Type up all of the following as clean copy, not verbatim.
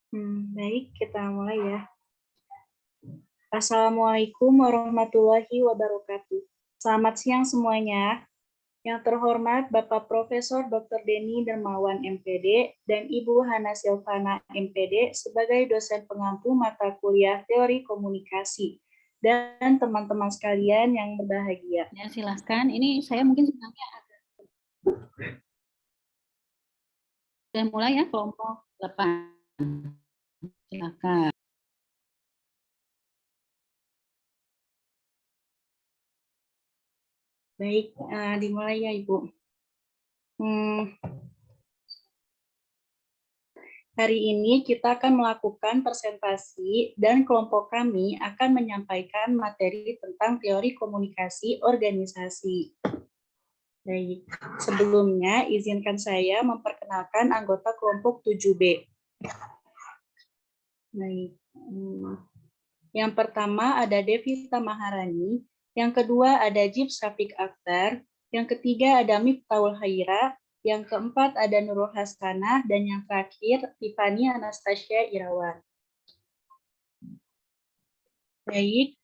Baik, kita mulai ya. Assalamualaikum warahmatullahi wabarakatuh. Selamat siang semuanya. Yang terhormat Bapak Profesor Dr. Denny Dermawan MPD dan Ibu Hana Silvana MPD sebagai dosen pengampu mata kuliah Teori Komunikasi dan teman-teman sekalian yang berbahagia. Ya, silahkan. Ini saya mungkin sebenarnya sudah mulai ya kelompok 8. Silakan. Baik, dimulai ya Ibu. Hari ini kita akan melakukan presentasi dan kelompok kami akan menyampaikan materi tentang teori komunikasi organisasi. Baik, sebelumnya izinkan saya memperkenalkan anggota kelompok 7B. Baik, yang pertama ada Devita Maharani, yang kedua ada Jib Syafiq Akhtar, yang ketiga ada Miftahul Haira, yang keempat ada Nurul Hasanah, dan yang terakhir Tiffany Anastasia Irawan. Baik,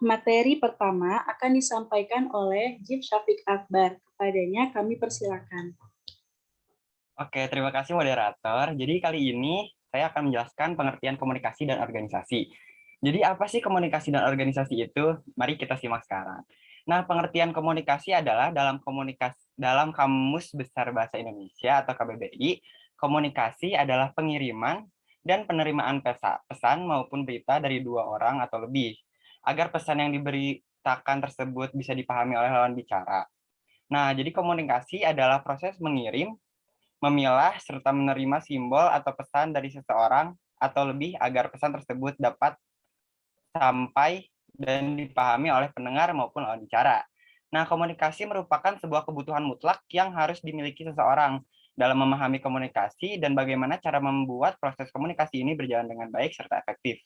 materi pertama akan disampaikan oleh Jib Syafiq Akbar. Kepadanya kami persilakan. Oke, terima kasih moderator. Jadi kali ini saya akan menjelaskan pengertian komunikasi dan organisasi. Jadi apa sih komunikasi dan organisasi itu? Mari kita simak sekarang. Nah, pengertian komunikasi adalah dalam Kamus Besar Bahasa Indonesia atau KBBI, komunikasi adalah pengiriman dan penerimaan pesan maupun berita dari dua orang atau lebih, agar pesan yang diberitakan tersebut bisa dipahami oleh lawan bicara. Nah, jadi komunikasi adalah proses mengirim, memilah, serta menerima simbol atau pesan dari seseorang atau lebih agar pesan tersebut dapat sampai dan dipahami oleh pendengar maupun lawan bicara. Nah, komunikasi merupakan sebuah kebutuhan mutlak yang harus dimiliki seseorang dalam memahami komunikasi dan bagaimana cara membuat proses komunikasi ini berjalan dengan baik serta efektif.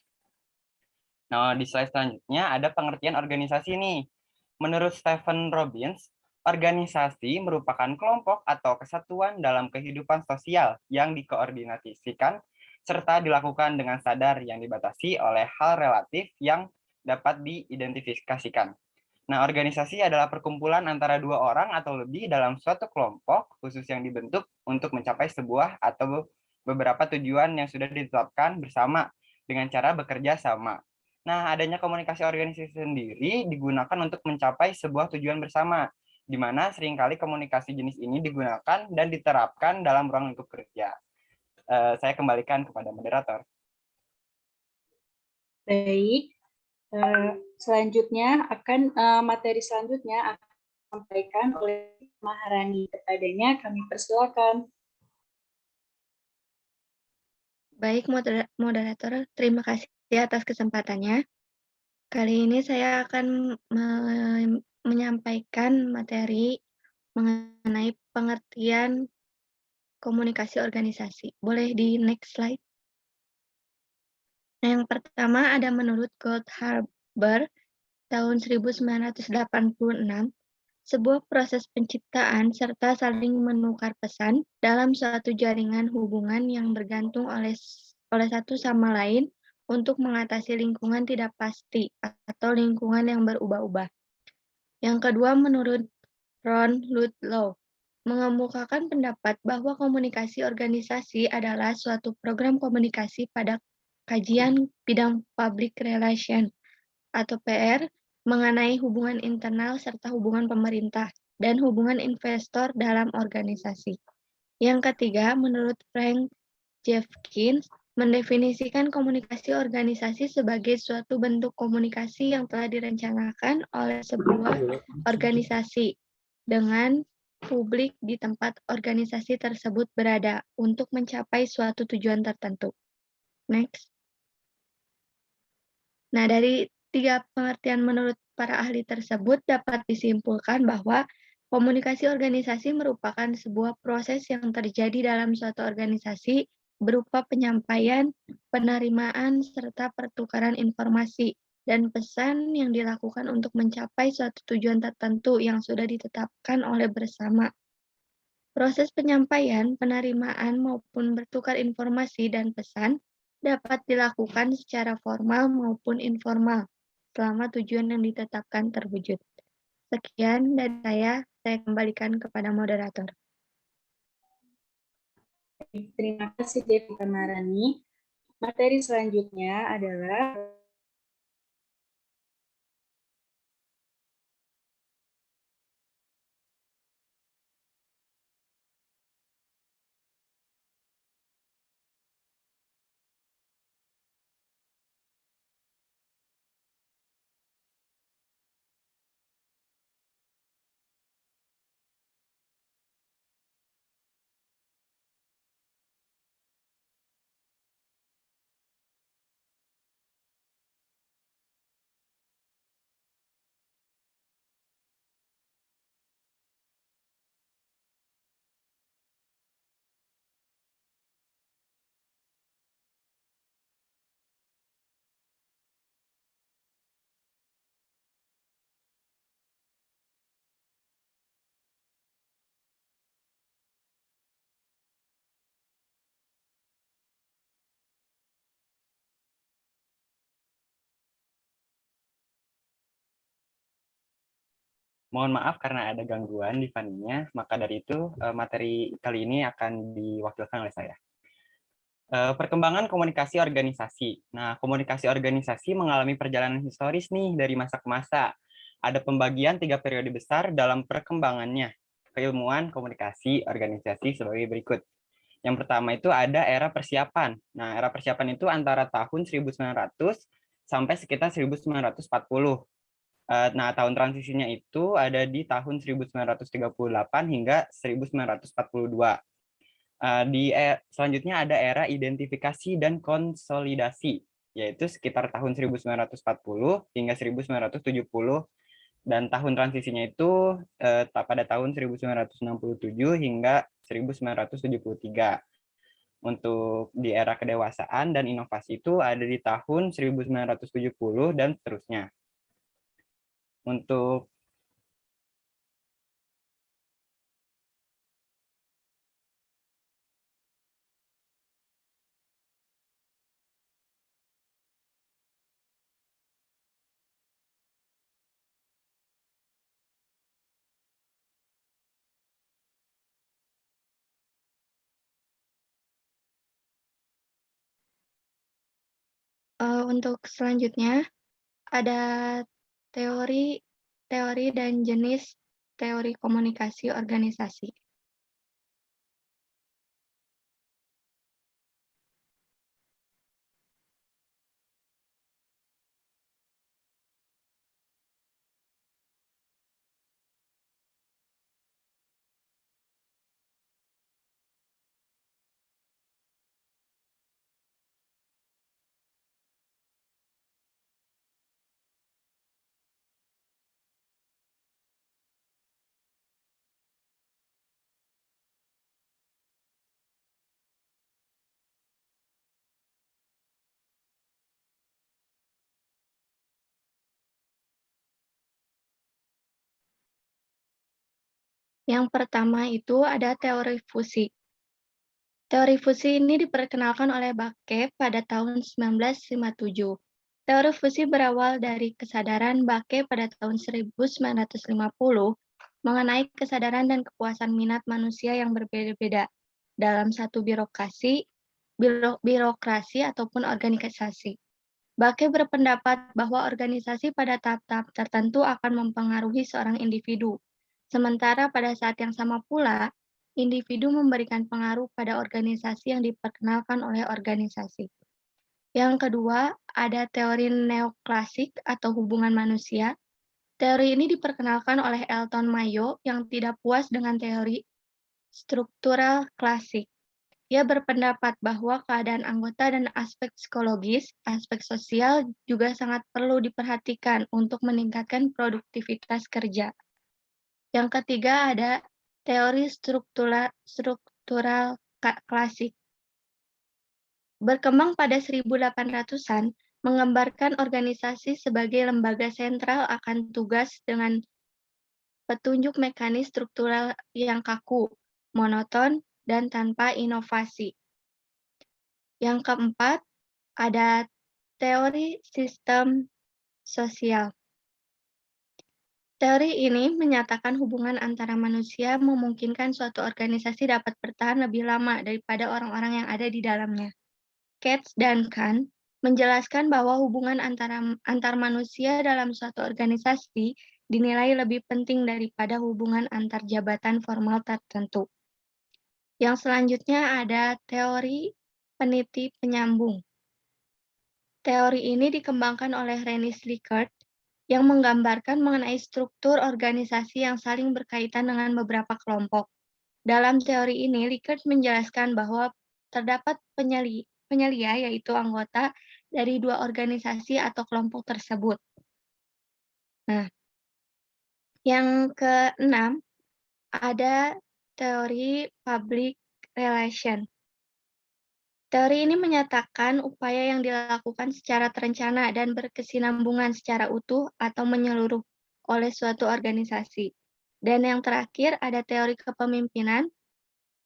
Nah, di slide selanjutnya ada pengertian organisasi nih. Menurut Stephen Robbins, organisasi merupakan kelompok atau kesatuan dalam kehidupan sosial yang dikoordinasikan serta dilakukan dengan sadar yang dibatasi oleh hal relatif yang dapat diidentifikasikan. Nah, organisasi adalah perkumpulan antara dua orang atau lebih dalam suatu kelompok khusus yang dibentuk untuk mencapai sebuah atau beberapa tujuan yang sudah ditetapkan bersama dengan cara bekerja sama. Nah, adanya komunikasi organisasi sendiri digunakan untuk mencapai sebuah tujuan bersama, di mana seringkali komunikasi jenis ini digunakan dan diterapkan dalam ruang lingkup kerja. Saya kembalikan kepada moderator. Baik, selanjutnya materi selanjutnya akan disampaikan oleh Maharani. Kepadanya kami persilakan. Baik, moderator, terima kasih atas kesempatannya. Kali ini saya akan menyampaikan materi mengenai pengertian komunikasi organisasi. Boleh di next slide? Nah, yang pertama ada menurut Goldhaber tahun 1986, sebuah proses penciptaan serta saling menukar pesan dalam suatu jaringan hubungan yang bergantung oleh satu sama lain untuk mengatasi lingkungan tidak pasti atau lingkungan yang berubah-ubah. Yang kedua, menurut Ron Ludlow, mengemukakan pendapat bahwa komunikasi organisasi adalah suatu program komunikasi pada kajian bidang public relation atau PR mengenai hubungan internal serta hubungan pemerintah dan hubungan investor dalam organisasi. Yang ketiga, menurut Frank Jeffkins, mendefinisikan komunikasi organisasi sebagai suatu bentuk komunikasi yang telah direncanakan oleh sebuah organisasi dengan publik di tempat organisasi tersebut berada untuk mencapai suatu tujuan tertentu. Next. Nah, dari 3 pengertian menurut para ahli tersebut dapat disimpulkan bahwa komunikasi organisasi merupakan sebuah proses yang terjadi dalam suatu organisasi berupa penyampaian, penerimaan, serta pertukaran informasi dan pesan yang dilakukan untuk mencapai suatu tujuan tertentu yang sudah ditetapkan oleh bersama. Proses penyampaian, penerimaan, maupun bertukar informasi dan pesan dapat dilakukan secara formal maupun informal selama tujuan yang ditetapkan terwujud. Sekian dari saya kembalikan kepada moderator. Terima kasih Devi Tamarani. Materi selanjutnya adalah Mohon maaf karena ada gangguan di Faninya, maka dari itu materi kali ini akan diwakilkan oleh saya. Perkembangan komunikasi organisasi. Nah, komunikasi organisasi mengalami perjalanan historis nih dari masa ke masa. Ada pembagian 3 periode besar dalam perkembangannya. Keilmuan komunikasi organisasi sebagai berikut. Yang pertama itu ada era persiapan. Nah, era persiapan itu antara tahun 1900 sampai sekitar 1940. Nah, tahun transisinya itu ada di tahun 1938 hingga 1942. Selanjutnya ada era identifikasi dan konsolidasi, yaitu sekitar tahun 1940 hingga 1970, dan tahun transisinya itu pada tahun 1967 hingga 1973. Untuk di era kedewasaan dan inovasi itu ada di tahun 1970 dan seterusnya. Untuk Untuk selanjutnya ada teori dan jenis teori komunikasi organisasi. Yang pertama itu ada teori fusi. Teori fusi ini diperkenalkan oleh Bakke pada tahun 1957. Teori fusi berawal dari kesadaran Bakke pada tahun 1950 mengenai kesadaran dan kepuasan minat manusia yang berbeda-beda dalam satu birokrasi ataupun organisasi. Bakke berpendapat bahwa organisasi pada tahap-tahap tertentu akan mempengaruhi seorang individu. Sementara pada saat yang sama pula, individu memberikan pengaruh pada organisasi yang diperkenalkan oleh organisasi. Yang kedua, ada teori neoklasik atau hubungan manusia. Teori ini diperkenalkan oleh Elton Mayo yang tidak puas dengan teori struktural klasik. Ia berpendapat bahwa keadaan anggota dan aspek psikologis, aspek sosial juga sangat perlu diperhatikan untuk meningkatkan produktivitas kerja. Yang ketiga ada teori struktural klasik. Berkembang pada 1800-an, menggambarkan organisasi sebagai lembaga sentral akan tugas dengan petunjuk mekanis struktural yang kaku. monoton, dan tanpa inovasi. Yang keempat, ada teori sistem sosial. Teori ini menyatakan hubungan antara manusia memungkinkan suatu organisasi dapat bertahan lebih lama daripada orang-orang yang ada di dalamnya. Katz dan Kahn menjelaskan bahwa hubungan antar manusia dalam suatu organisasi dinilai lebih penting daripada hubungan antar jabatan formal tertentu. Yang selanjutnya ada teori peniti penyambung. Teori ini dikembangkan oleh Rene Likert yang menggambarkan mengenai struktur organisasi yang saling berkaitan dengan beberapa kelompok. Dalam teori ini, Likert menjelaskan bahwa terdapat penyelia yaitu anggota dari dua organisasi atau kelompok tersebut. Nah, yang keenam ada teori public relation. Teori ini menyatakan upaya yang dilakukan secara terencana dan berkesinambungan secara utuh atau menyeluruh oleh suatu organisasi. Dan yang terakhir ada teori kepemimpinan.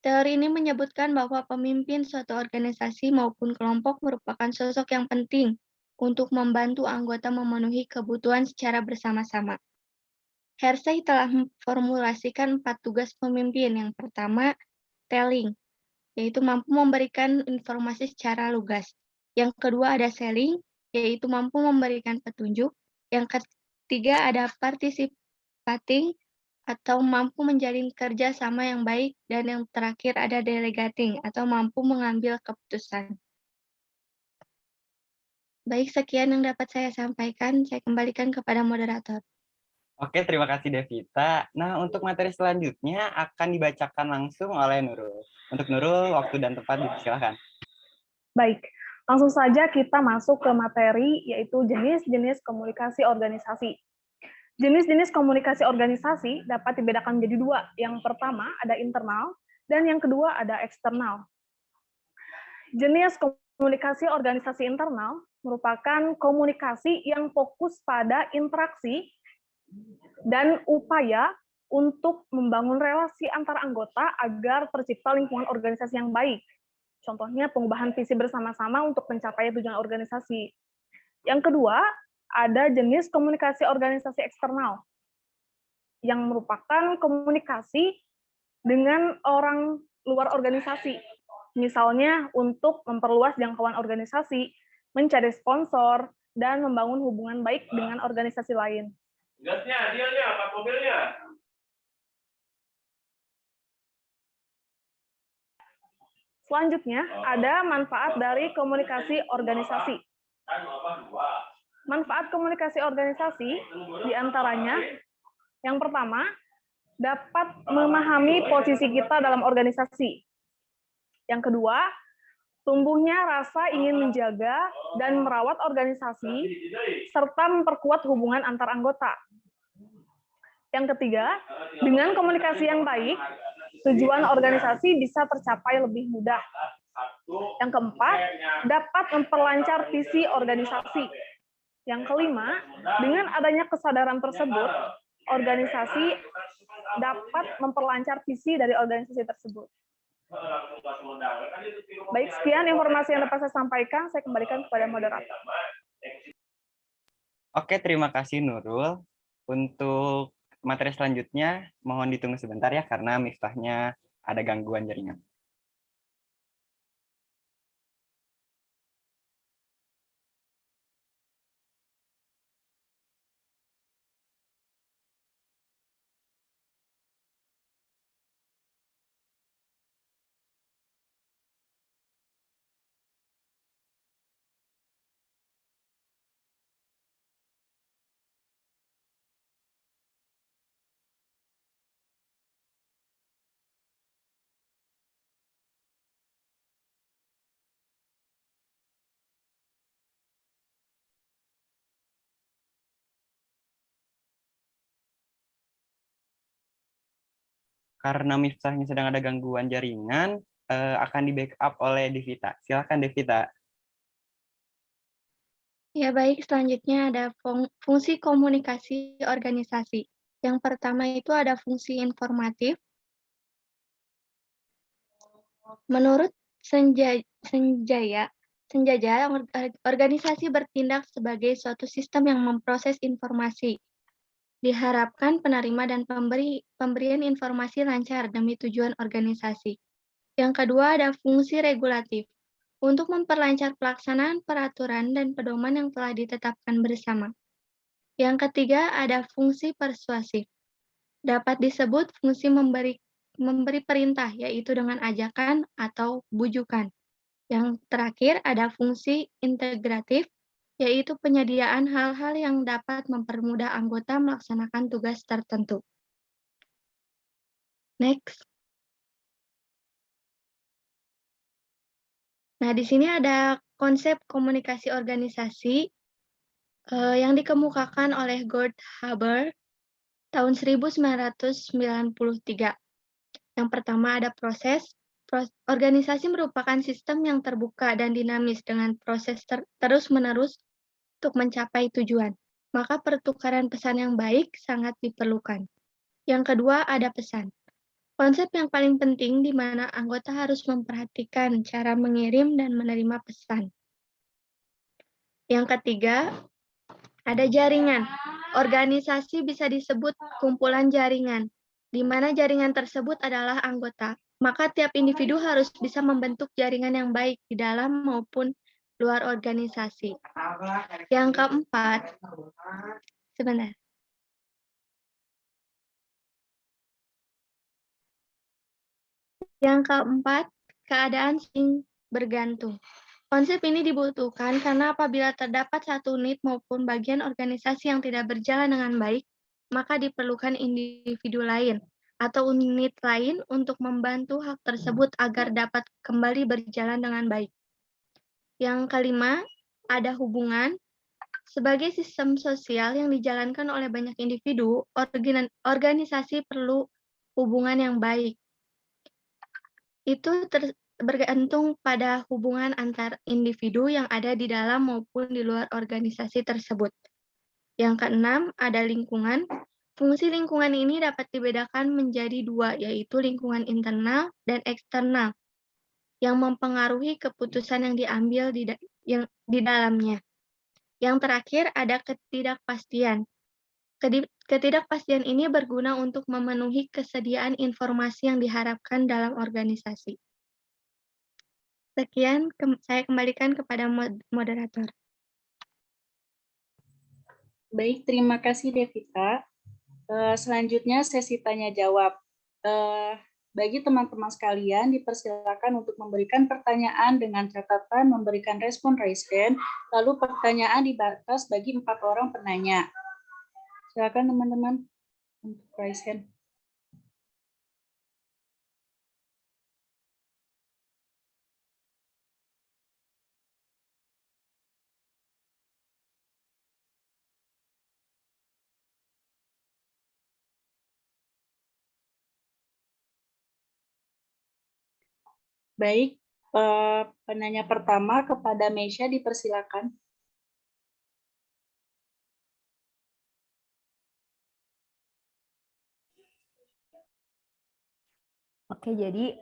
Teori ini menyebutkan bahwa pemimpin suatu organisasi maupun kelompok merupakan sosok yang penting untuk membantu anggota memenuhi kebutuhan secara bersama-sama. Hersey telah memformulasikan 4 tugas pemimpin. Yang pertama, telling, yaitu mampu memberikan informasi secara lugas. Yang kedua ada selling, yaitu mampu memberikan petunjuk. Yang ketiga ada participating, atau mampu menjalin kerja sama yang baik. Dan yang terakhir ada delegating, atau mampu mengambil keputusan. Baik, sekian yang dapat saya sampaikan. Saya kembalikan kepada moderator. Oke, terima kasih Devita. Nah, untuk materi selanjutnya akan dibacakan langsung oleh Nurul. Untuk Nurul, waktu dan tempat dipersilakan. Baik, langsung saja kita masuk ke materi, yaitu jenis-jenis komunikasi organisasi. Jenis-jenis komunikasi organisasi dapat dibedakan menjadi dua. Yang pertama ada internal, dan yang kedua ada eksternal. Jenis komunikasi organisasi internal merupakan komunikasi yang fokus pada interaksi dan upaya untuk membangun relasi antar anggota agar tercipta lingkungan organisasi yang baik. Contohnya pengubahan visi bersama-sama untuk mencapai tujuan organisasi. Yang kedua, ada jenis komunikasi organisasi eksternal, yang merupakan komunikasi dengan orang luar organisasi. Misalnya untuk memperluas jangkauan organisasi, mencari sponsor, dan membangun hubungan baik dengan organisasi lain. Gasnya, dealnya, apa mobilnya? Selanjutnya, ada manfaat dari komunikasi organisasi. Manfaat komunikasi organisasi diantaranya, yang pertama, dapat memahami posisi kita dalam organisasi. Yang kedua, tumbuhnya rasa ingin menjaga dan merawat organisasi, serta memperkuat hubungan antar anggota. Yang ketiga, dengan komunikasi yang baik, tujuan organisasi bisa tercapai lebih mudah. Yang keempat, dapat memperlancar visi organisasi. Yang kelima, dengan adanya kesadaran tersebut, organisasi dapat memperlancar visi dari organisasi tersebut. Baik, sekian informasi yang dapat saya sampaikan. Saya kembalikan kepada moderator. Oke, terima kasih Nurul. Untuk materi selanjutnya, mohon ditunggu sebentar ya, karena Miftahnya ada gangguan jaringan. Karena Miftahnya sedang ada gangguan jaringan, akan di-backup oleh Devita. Silakan Devita. Ya baik, selanjutnya ada fungsi komunikasi organisasi. Yang pertama itu ada fungsi informatif. Menurut Senjaya, organisasi bertindak sebagai suatu sistem yang memproses informasi. Diharapkan penerima dan pemberian informasi lancar demi tujuan organisasi. Yang kedua ada fungsi regulatif, untuk memperlancar pelaksanaan peraturan dan pedoman yang telah ditetapkan bersama. Yang ketiga ada fungsi persuasif. Dapat disebut fungsi memberi perintah, yaitu dengan ajakan atau bujukan. Yang terakhir ada fungsi integratif, yaitu penyediaan hal-hal yang dapat mempermudah anggota melaksanakan tugas tertentu. Next. Nah, di sini ada konsep komunikasi organisasi yang dikemukakan oleh Gord Haber tahun 1993. Yang pertama ada proses. Organisasi merupakan sistem yang terbuka dan dinamis dengan proses terus-menerus untuk mencapai tujuan. Maka pertukaran pesan yang baik sangat diperlukan. Yang kedua ada pesan. Konsep yang paling penting di mana anggota harus memperhatikan cara mengirim dan menerima pesan. Yang ketiga ada jaringan. Organisasi bisa disebut kumpulan jaringan, di mana jaringan tersebut adalah anggota. Maka tiap individu harus bisa membentuk jaringan yang baik di dalam maupun luar organisasi. Yang keempat, sebentar. Yang keempat, keadaan saling bergantung. Konsep ini dibutuhkan karena apabila terdapat satu unit maupun bagian organisasi yang tidak berjalan dengan baik, maka diperlukan individu lain atau unit lain untuk membantu hal tersebut agar dapat kembali berjalan dengan baik. Yang kelima, ada hubungan. Sebagai sistem sosial yang dijalankan oleh banyak individu, organisasi perlu hubungan yang baik. Itu bergantung pada hubungan antar individu yang ada di dalam maupun di luar organisasi tersebut. Yang keenam, ada lingkungan. Fungsi lingkungan ini dapat dibedakan menjadi dua, yaitu lingkungan internal dan eksternal, yang mempengaruhi keputusan yang diambil di dalamnya. Yang terakhir, ada ketidakpastian. Ketidakpastian ini berguna untuk memenuhi kesediaan informasi yang diharapkan dalam organisasi. Sekian, saya kembalikan kepada moderator. Baik, terima kasih Devita. Selanjutnya sesi tanya jawab. Bagi teman-teman sekalian dipersilakan untuk memberikan pertanyaan dengan catatan memberikan respon raise hand, lalu pertanyaan dibatas bagi 4 orang penanya. Silakan teman-teman untuk raise hand. Baik, penanya pertama kepada Meisha dipersilakan. Oke, jadi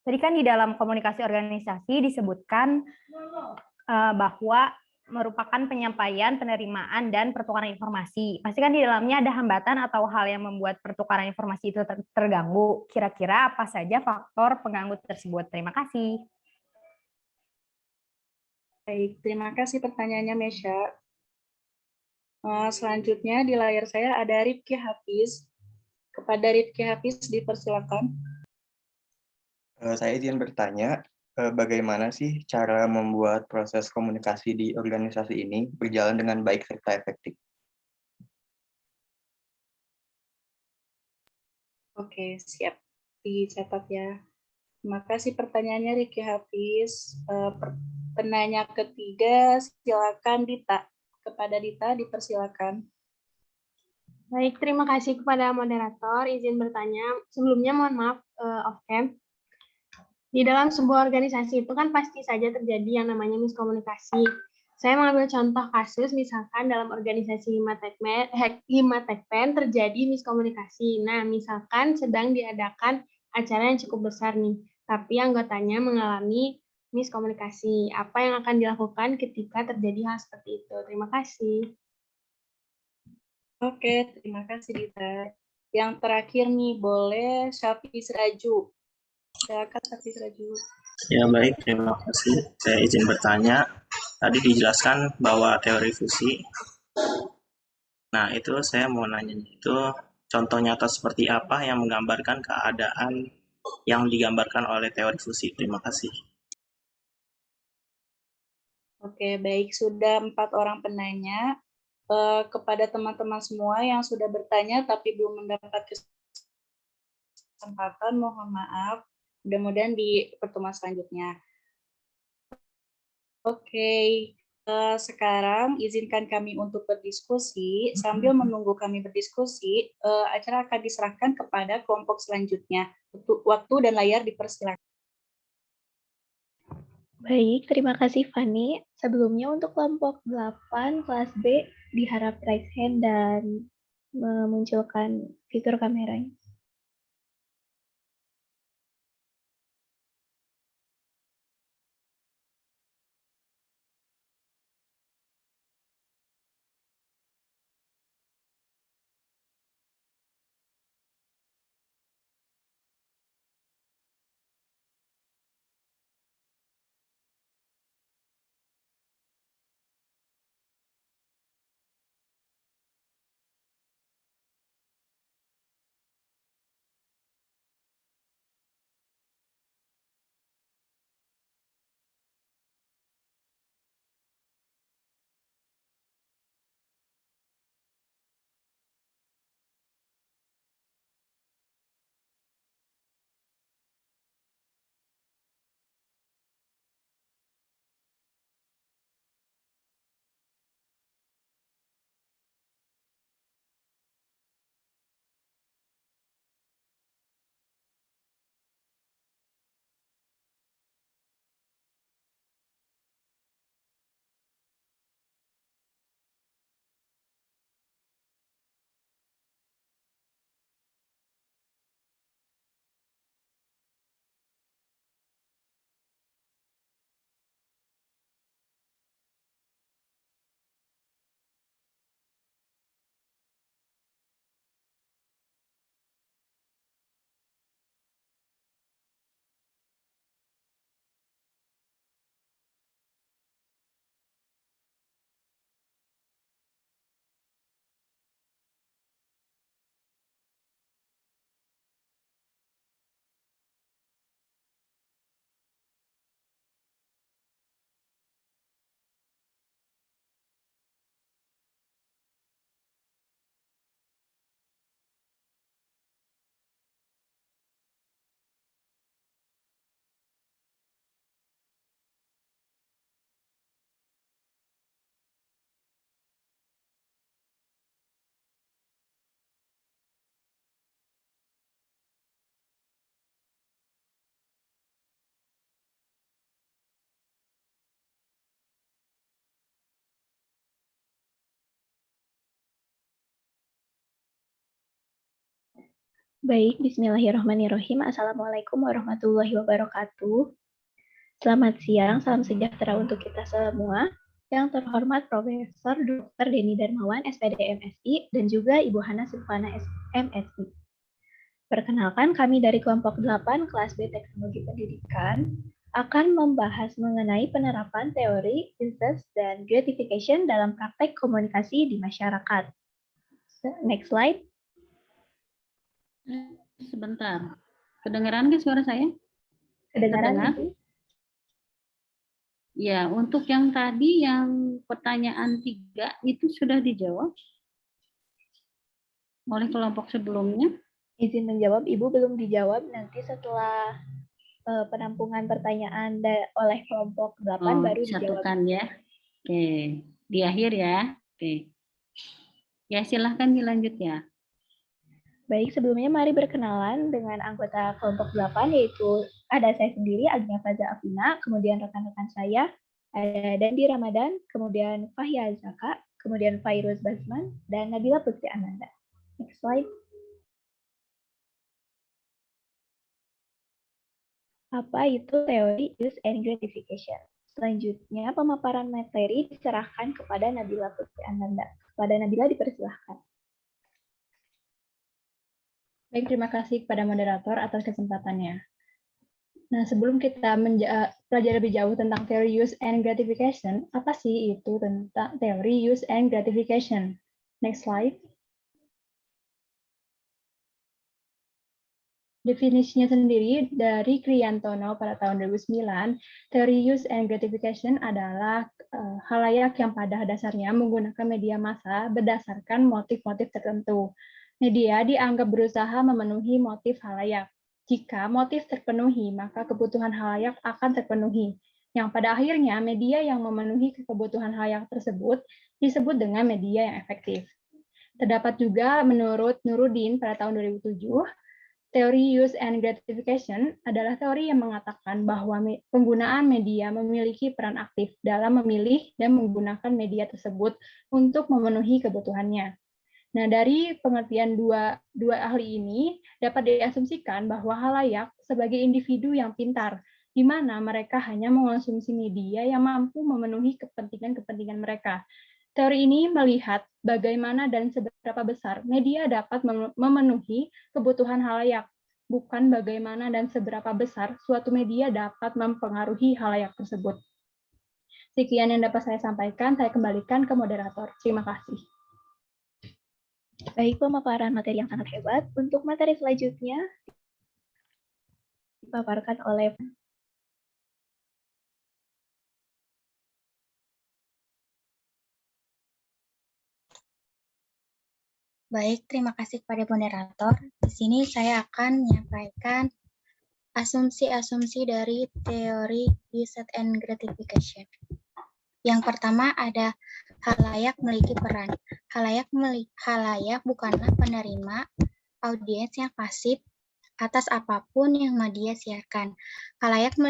tadi kan di dalam komunikasi organisasi disebutkan bahwa merupakan penyampaian, penerimaan, dan pertukaran informasi. Pasti kan di dalamnya ada hambatan atau hal yang membuat pertukaran informasi itu terganggu. Kira-kira apa saja faktor pengganggu tersebut? Terima kasih. Baik, terima kasih pertanyaannya Meisha. Selanjutnya di layar saya ada Rifki Hafiz. Kepada Rifki Hafiz dipersilakan. Saya izin bertanya, bagaimana sih cara membuat proses komunikasi di organisasi ini berjalan dengan baik serta efektif? Oke, siap. Dicatat ya. Terima kasih pertanyaannya Rifki Hafiz. Penanya ketiga, silakan Dita. Kepada Dita dipersilakan. Baik, terima kasih kepada moderator. Izin bertanya. Sebelumnya mohon maaf off-cam. Di dalam sebuah organisasi itu kan pasti saja terjadi yang namanya miskomunikasi. Saya mengambil contoh kasus, misalkan dalam organisasi Himatekpen terjadi miskomunikasi. Nah, misalkan sedang diadakan acara yang cukup besar nih, tapi anggotanya mengalami miskomunikasi. Apa yang akan dilakukan ketika terjadi hal seperti itu? Terima kasih. Oke, terima kasih Dita. Yang terakhir nih, boleh Syafis Raju. Silakan Syafis Raju. Ya baik, terima kasih. Saya izin bertanya. Tadi dijelaskan bahwa teori fusi. Nah, itu saya mau nanya itu contoh nyata seperti apa yang menggambarkan keadaan yang digambarkan oleh teori fusi. Terima kasih. Oke, baik. Sudah 4 orang penanya. Kepada teman-teman semua yang sudah bertanya tapi belum mendapat kesempatan, mohon maaf. Mudah-mudahan di pertemuan selanjutnya. Oke, sekarang izinkan kami untuk berdiskusi. Sambil menunggu kami berdiskusi, acara akan diserahkan kepada kelompok selanjutnya. Waktu dan layar dipersilakan. Baik, terima kasih Fani. Sebelumnya untuk kelompok 8 kelas B diharap raise hand dan memunculkan fitur kameranya. Baik, bismillahirrahmanirrahim. Assalamualaikum warahmatullahi wabarakatuh. Selamat siang, salam sejahtera untuk kita semua. Yang terhormat Profesor Dr. Denny Darmawan, SPD MSI, dan juga Ibu Hana Silvana MSI. Perkenalkan, kami dari kelompok 8 kelas B Teknologi Pendidikan akan membahas mengenai penerapan teori, research, dan gratification dalam praktek komunikasi di masyarakat. Next slide. Sebentar. Kedengeran nggak suara saya? Kedengaran, Terdengar? Ya, untuk yang tadi yang pertanyaan 3 itu sudah dijawab oleh kelompok sebelumnya. Izin menjawab, Ibu belum dijawab. Nanti setelah penampungan pertanyaan oleh kelompok 8 baru dijawab. Satukan ya. Oke, di akhir ya. Oke. Ya, silahkan dilanjut ya. Baik, sebelumnya mari berkenalan dengan anggota kelompok 8, yaitu ada saya sendiri, Agnia Faza Afina, kemudian rekan-rekan saya, Ada Dandi Ramadan, kemudian Fahia Zaka, kemudian Fairuz Basman, dan Nabila Putri Ananda. Next slide. Apa itu teori use and gratification? Selanjutnya, pemaparan materi diserahkan kepada Nabila Putri Ananda. Kepada Nabila dipersilahkan. Baik, terima kasih kepada moderator atas kesempatannya. Nah, sebelum kita pelajari lebih jauh tentang teori use and gratification, apa sih itu tentang teori use and gratification? Next slide. Definisinya sendiri dari Kriyantono pada tahun 2009, teori use and gratification adalah halayak yang pada dasarnya menggunakan media massa berdasarkan motif-motif tertentu. Media dianggap berusaha memenuhi motif halayak. Jika motif terpenuhi, maka kebutuhan halayak akan terpenuhi. Yang pada akhirnya media yang memenuhi kebutuhan halayak tersebut disebut dengan media yang efektif. Terdapat juga menurut Nuruddin pada tahun 2007, teori use and gratification adalah teori yang mengatakan bahwa penggunaan media memiliki peran aktif dalam memilih dan menggunakan media tersebut untuk memenuhi kebutuhannya. Nah, dari pengertian dua ahli ini dapat diasumsikan bahwa halayak sebagai individu yang pintar, di mana mereka hanya mengonsumsi media yang mampu memenuhi kepentingan-kepentingan mereka. Teori ini melihat bagaimana dan seberapa besar media dapat memenuhi kebutuhan halayak, bukan bagaimana dan seberapa besar suatu media dapat mempengaruhi halayak tersebut. Sekian yang dapat saya sampaikan, saya kembalikan ke moderator. Terima kasih. Baik, pemaparan materi yang sangat hebat. Untuk materi selanjutnya dipaparkan oleh Baik, terima kasih kepada moderator. Di sini saya akan menyampaikan asumsi-asumsi dari teori use and gratification. Yang pertama ada halayak memiliki peran. Halayak bukanlah penerima audiens yang pasif atas apapun yang media siarkan. Halayak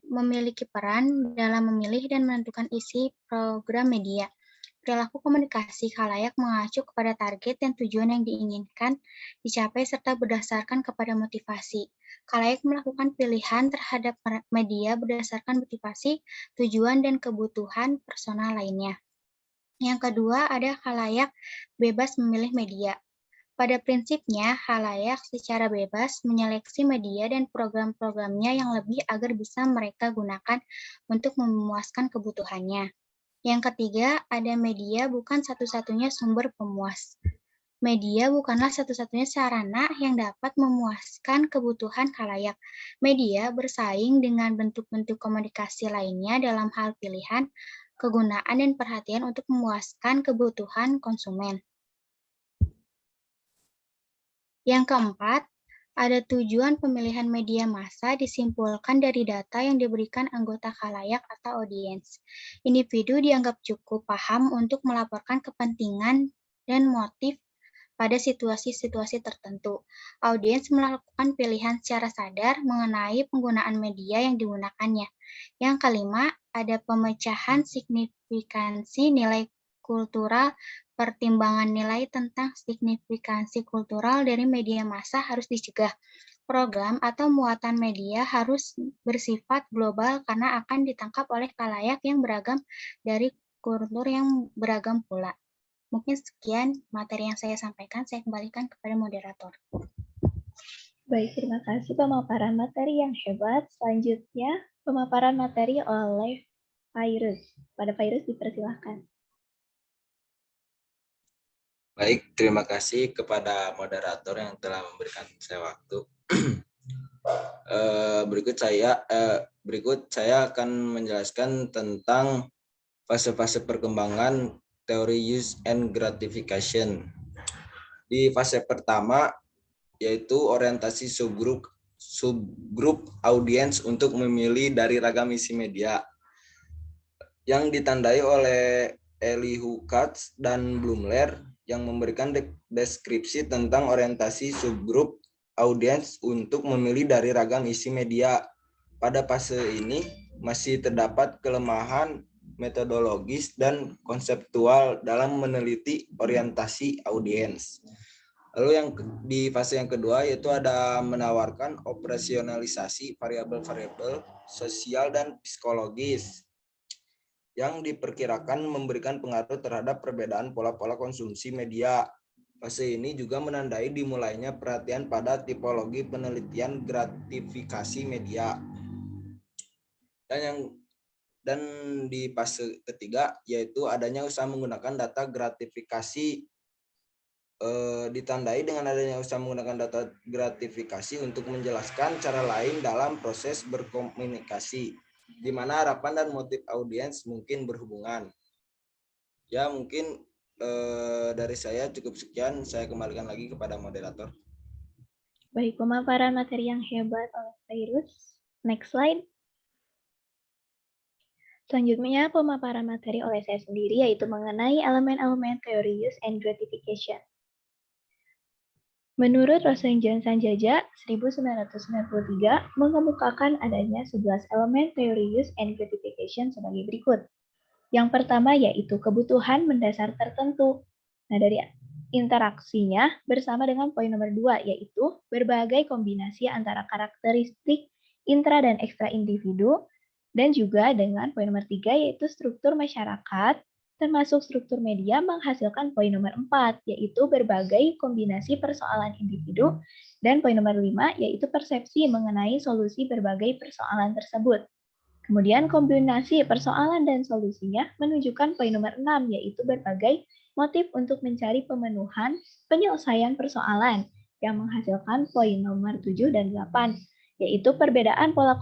memiliki peran dalam memilih dan menentukan isi program media. Perilaku komunikasi halayak mengacu kepada target dan tujuan yang diinginkan dicapai serta berdasarkan kepada motivasi. Halayak melakukan pilihan terhadap media berdasarkan motivasi, tujuan, dan kebutuhan personal lainnya. Yang kedua, ada halayak bebas memilih media. Pada prinsipnya, halayak secara bebas menyeleksi media dan program-programnya yang lebih agar bisa mereka gunakan untuk memuaskan kebutuhannya. Yang ketiga, ada media bukan satu-satunya sumber pemuas. Media bukanlah satu-satunya sarana yang dapat memuaskan kebutuhan khalayak. Media bersaing dengan bentuk-bentuk komunikasi lainnya dalam hal pilihan, kegunaan, dan perhatian untuk memuaskan kebutuhan konsumen. Yang keempat, ada tujuan pemilihan media massa disimpulkan dari data yang diberikan anggota khalayak atau audiens. Individu dianggap cukup paham untuk melaporkan kepentingan dan motif pada situasi-situasi tertentu. Audiens melakukan pilihan secara sadar mengenai penggunaan media yang digunakannya. Yang kelima, ada pemecahan signifikansi nilai kultural. Pertimbangan nilai tentang signifikansi kultural dari media massa harus dicegah. Program atau muatan media harus bersifat global karena akan ditangkap oleh khalayak yang beragam dari kultur yang beragam pula. Mungkin sekian materi yang saya sampaikan, saya kembalikan kepada moderator. Baik, terima kasih pemaparan materi yang hebat. Selanjutnya, pemaparan materi oleh Fairuz. Pada Fairuz dipersilahkan. Baik, terima kasih kepada moderator yang telah memberikan saya waktu. Berikut saya akan menjelaskan tentang fase-fase perkembangan teori use and gratification. Di fase pertama, yaitu orientasi subgrup audiens untuk memilih dari ragam isi media, yang ditandai oleh Elihu Katz dan Blumler, yang memberikan deskripsi tentang orientasi subgrup audiens untuk memilih dari ragam isi media. Pada fase ini, masih terdapat kelemahan metodologis dan konseptual dalam meneliti orientasi audiens. Lalu di fase yang kedua yaitu ada menawarkan operasionalisasi variabel-variabel sosial dan psikologis yang diperkirakan memberikan pengaruh terhadap perbedaan pola-pola konsumsi media. Fase ini juga menandai dimulainya perhatian pada tipologi penelitian gratifikasi media. Dan di fase ketiga yaitu adanya usaha menggunakan data gratifikasi, ditandai dengan adanya usaha menggunakan data gratifikasi untuk menjelaskan cara lain dalam proses berkomunikasi, di mana harapan dan motif audiens mungkin berhubungan. Ya, mungkin dari saya cukup sekian. Saya kembalikan lagi kepada moderator. Baik, pemaparan materi yang hebat oleh Virus. Next slide. Selanjutnya, pemaparan materi oleh saya sendiri, yaitu mengenai elemen-elemen teori use and gratification. Menurut Rosenjan Sanjaja, 1993, mengemukakan adanya 11 elemen teori use and gratification sebagai berikut. Yang pertama yaitu kebutuhan mendasar tertentu. Nah, dari interaksinya bersama dengan poin nomor 2, yaitu berbagai kombinasi antara karakteristik intra dan ekstra individu, dan juga dengan poin nomor 3, yaitu struktur masyarakat, termasuk struktur media menghasilkan poin nomor 4, yaitu berbagai kombinasi persoalan individu, dan poin nomor 5, yaitu persepsi mengenai solusi berbagai persoalan tersebut. Kemudian kombinasi persoalan dan solusinya menunjukkan poin nomor 6, yaitu berbagai motif untuk mencari pemenuhan penyelesaian persoalan, yang menghasilkan poin nomor 7 dan 8, yaitu perbedaan pola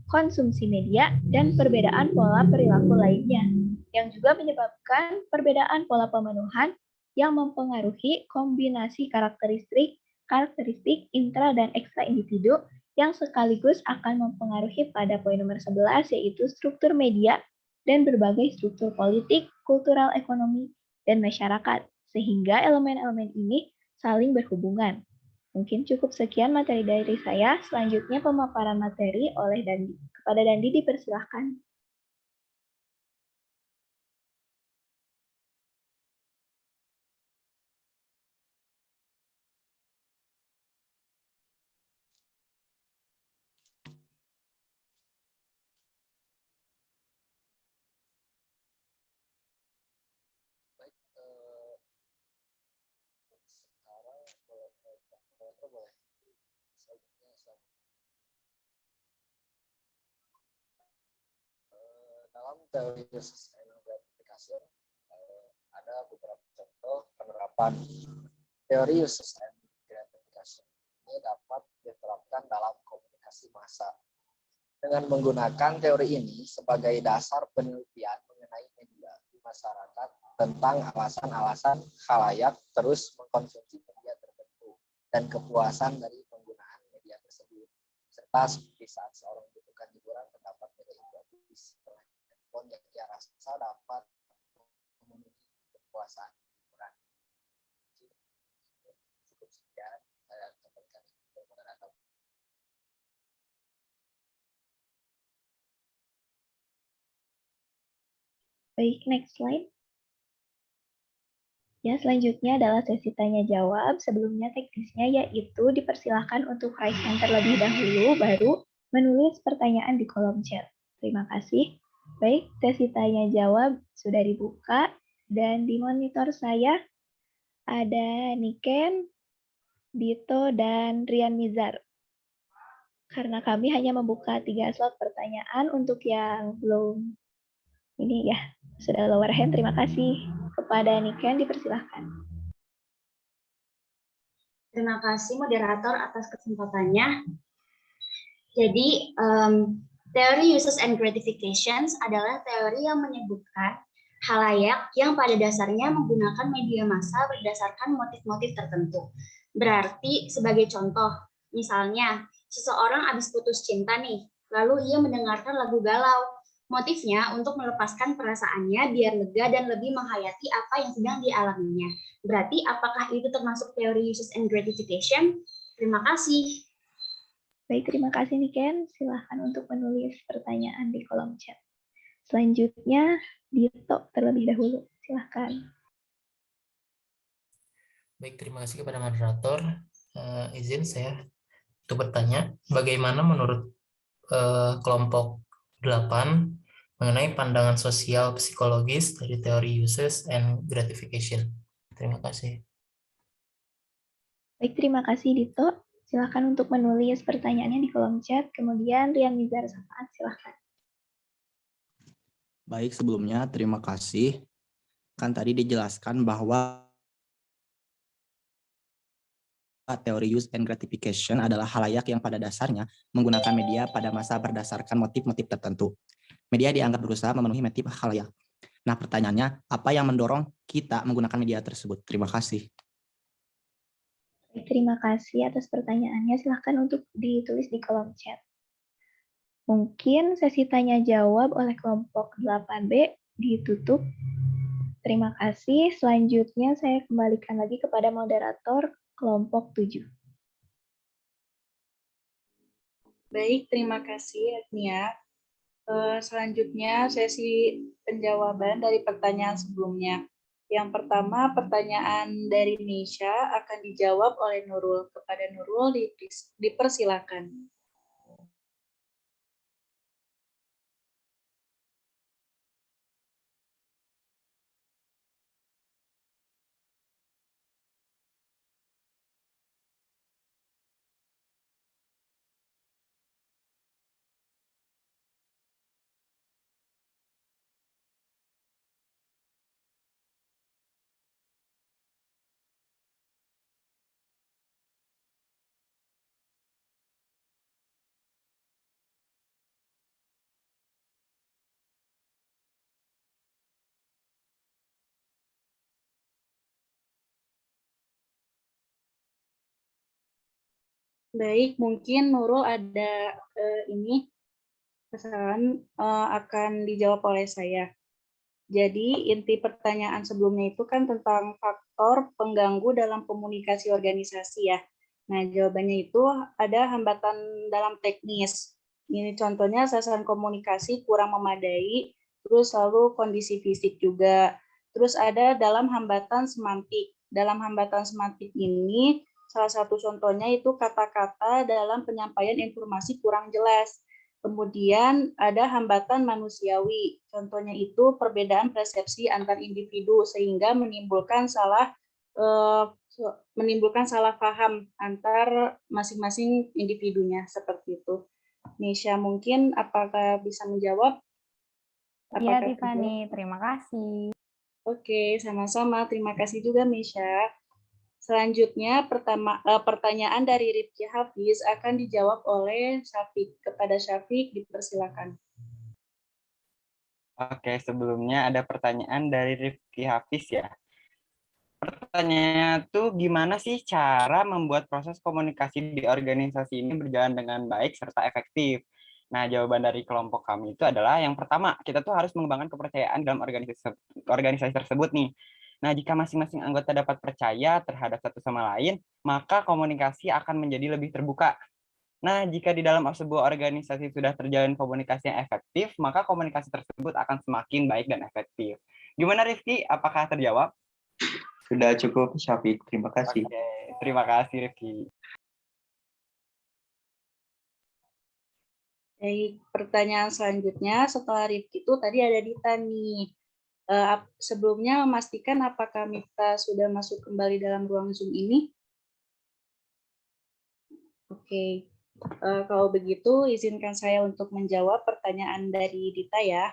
konsumsi media dan perbedaan pola perilaku lainnya, yang juga menyebabkan perbedaan pola pemenuhan yang mempengaruhi kombinasi karakteristik intra dan ekstra individu yang sekaligus akan mempengaruhi pada poin nomor 11, yaitu struktur media dan berbagai struktur politik, kultural, ekonomi, dan masyarakat, sehingga elemen-elemen ini saling berhubungan. Mungkin cukup sekian materi dari saya. Selanjutnya pemaparan materi oleh Dandi. Kepada Dandi dipersilahkan. Dalam teori use and gratification ada beberapa contoh penerapan teori use and gratification. Ini dapat diterapkan dalam komunikasi massa. Dengan menggunakan teori ini sebagai dasar penelitian mengenai media di masyarakat tentang alasan-alasan khalayak terus mengkonsumsi media tertentu dan kepuasan dari penggunaan media tersebut, serta seperti saat seorang membutuhkan hiburan terdapat media itu habis yang ia rasa dapat memenuhi kepuasan hiburan. Cukup sekian saya sampaikan ke moderator. Baik, next slide. Ya, selanjutnya adalah sesi tanya jawab. Sebelumnya teknisnya yaitu dipersilahkan untuk raise hand terlebih dahulu, baru menulis pertanyaan di kolom chat. Terima kasih. Baik, sesi tanya jawab sudah dibuka dan di monitor saya ada Niken, Dito, dan Rian Mizar. Karena kami hanya membuka 3 slot pertanyaan untuk yang belum ini ya, sudah lower hand, terima kasih. Kepada Niken dipersilahkan. Terima kasih moderator atas kesempatannya. Jadi, teori uses and gratifications adalah teori yang menyebutkan khalayak yang pada dasarnya menggunakan media massa berdasarkan motif-motif tertentu. Berarti, sebagai contoh, misalnya, seseorang habis putus cinta nih, lalu ia mendengarkan lagu galau. Motifnya untuk melepaskan perasaannya biar lega dan lebih menghayati apa yang sedang dialaminya. Berarti, apakah itu termasuk teori uses and gratification? Terima kasih. Baik, terima kasih Niken. Silahkan untuk menulis pertanyaan di kolom chat. Selanjutnya, Dito terlebih dahulu. Silahkan. Baik, terima kasih kepada moderator. Izin saya untuk bertanya, bagaimana menurut kelompok 8 mengenai pandangan sosial psikologis dari teori uses and gratification? Terima kasih. Baik, terima kasih Dito. Silahkan untuk menulis pertanyaannya di kolom chat. Kemudian Rian Nizar Safaat, silahkan. Baik, sebelumnya terima kasih. Kan tadi dijelaskan bahwa teori use and gratification adalah halayak yang pada dasarnya menggunakan media pada masa berdasarkan motif-motif tertentu. Media dianggap berusaha memenuhi motif halayak. Nah, pertanyaannya, apa yang mendorong kita menggunakan media tersebut? Terima kasih. Baik, terima kasih atas pertanyaannya. Silahkan untuk ditulis di kolom chat. Mungkin sesi tanya jawab oleh kelompok 8B ditutup. Terima kasih. Selanjutnya saya kembalikan lagi kepada moderator kelompok 7. Baik, terima kasih Agnia. Selanjutnya sesi penjawaban dari pertanyaan sebelumnya. Yang pertama, pertanyaan dari Nisha akan dijawab oleh Nurul. Kepada Nurul dipersilakan. Baik, mungkin Nurul ada pesan akan dijawab oleh saya. Jadi inti pertanyaan sebelumnya itu kan tentang faktor pengganggu dalam komunikasi organisasi ya. Nah, jawabannya itu ada hambatan dalam teknis. Ini contohnya sasaran komunikasi kurang memadai, terus lalu kondisi fisik juga. Terus ada dalam hambatan semantik. Dalam hambatan semantik ini salah satu contohnya itu kata-kata dalam penyampaian informasi kurang jelas. Kemudian ada hambatan manusiawi. Contohnya itu perbedaan persepsi antar individu sehingga menimbulkan salah paham antar masing-masing individunya seperti itu. Nisha, mungkin apakah bisa menjawab? Iya, Tiffany. Terima kasih. Oke, sama-sama. Terima kasih juga, Nisha. Selanjutnya, pertanyaan dari Rifki Hafiz akan dijawab oleh Syafiq. Kepada Syafiq, dipersilakan. Oke, sebelumnya ada pertanyaan dari Rifki Hafiz ya. Pertanyaannya tuh gimana sih cara membuat proses komunikasi di organisasi ini berjalan dengan baik serta efektif? Nah, jawaban dari kelompok kami itu adalah yang pertama, kita tuh harus mengembangkan kepercayaan dalam organisasi tersebut nih. Nah, jika masing-masing anggota dapat percaya terhadap satu sama lain, maka komunikasi akan menjadi lebih terbuka. Nah, jika di dalam sebuah organisasi sudah terjalin komunikasi yang efektif, maka komunikasi tersebut akan semakin baik dan efektif. Gimana Rifki? Apakah terjawab? Sudah cukup, Syafiq. Terima kasih. Oke, terima kasih Rifki. Baik, pertanyaan selanjutnya setelah Rifki itu tadi ada Dita nih. Sebelumnya memastikan apakah Mifta sudah masuk kembali dalam ruang Zoom ini? Oke, kalau begitu izinkan saya untuk menjawab pertanyaan dari Dita ya.